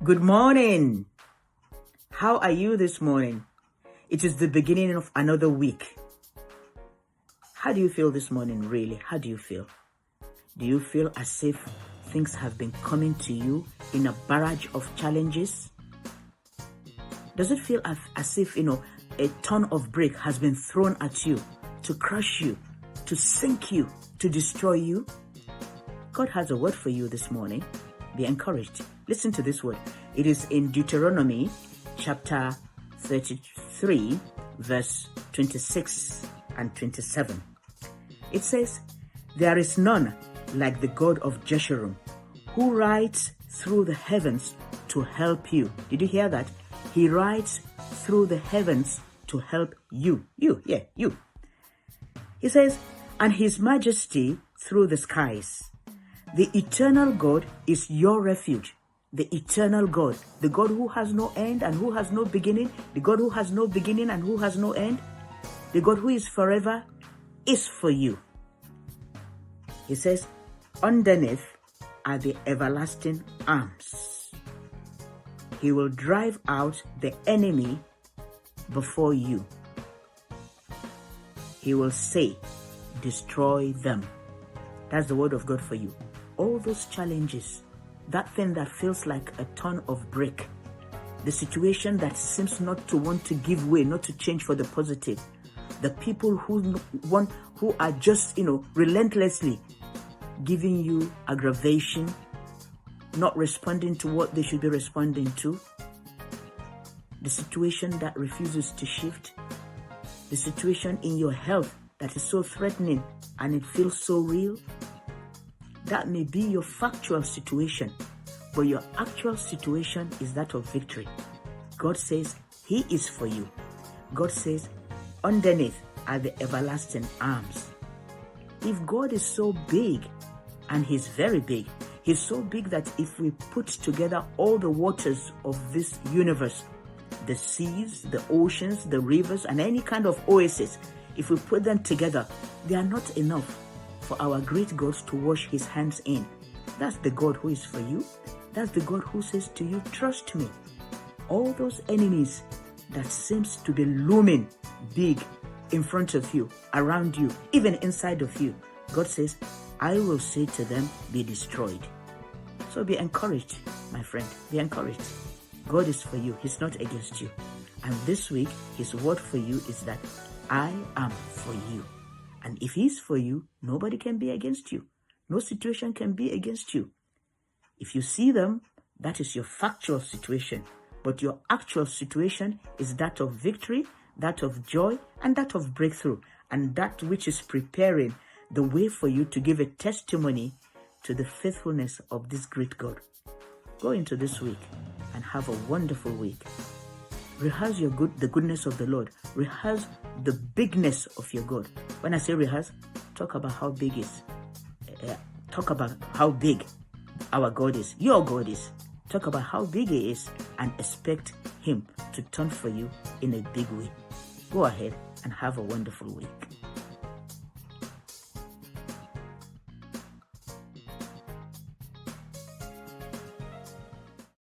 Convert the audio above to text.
Good morning. How are you this morning? It is the beginning of another week. How do you feel this morning, really? How do you feel? Do you feel as if things have been coming to you in a barrage of challenges? Does it feel as if, a ton of brick has been thrown at you to crush you, to sink you, to destroy you? God has a word for you this morning. Be encouraged. Listen to this word. It is in Deuteronomy chapter 33, verse 26 and 27. It says, "There is none like the God of Jeshurun, who rides through the heavens to help you." Did you hear that? He rides through the heavens to help you. You. He says, "And his majesty through the skies. The eternal God is your refuge." The eternal God, the God who has no end and who has no beginning, the God who has no beginning and who has no end, the God who is forever, is for you. He says, "Underneath are the everlasting arms. He will drive out the enemy before you. He will say, destroy them." That's the word of God for you. All those challenges, that thing that feels like a ton of brick, the situation that seems not to want to give way, not to change for the positive, the people who are just, relentlessly giving you aggravation, not responding to what they should be responding to, the situation that refuses to shift, the situation in your health that is so threatening and it feels so real. That may be your factual situation, but your actual situation is that of victory. God says He is for you. God says underneath are the everlasting arms. If God is so big, and He's very big, He's so big that if we put together all the waters of this universe, the seas, the oceans, the rivers, and any kind of oasis, if we put them together, they are not enough for our great God to wash His hands in. That's the God who is for you. That's the God who says to you, trust me. All those enemies that seems to be looming big in front of you, around you, even inside of you, God says, I will say to them, be destroyed. So be encouraged, my friend. Be encouraged. God is for you. He's not against you. And this week, His word for you is that I am for you. And if He's for you, nobody can be against you. No situation can be against you. If you see them, that is your factual situation. But your actual situation is that of victory, that of joy, and that of breakthrough. And that which is preparing the way for you to give a testimony to the faithfulness of this great God. Go into this week and have a wonderful week. Rehearse the goodness of the Lord. Rehearse the bigness of your God. When I say rehearse, talk about how big talk about how big our God is. Your God is. Talk about how big He is and expect Him to turn for you in a big way. Go ahead and have a wonderful week.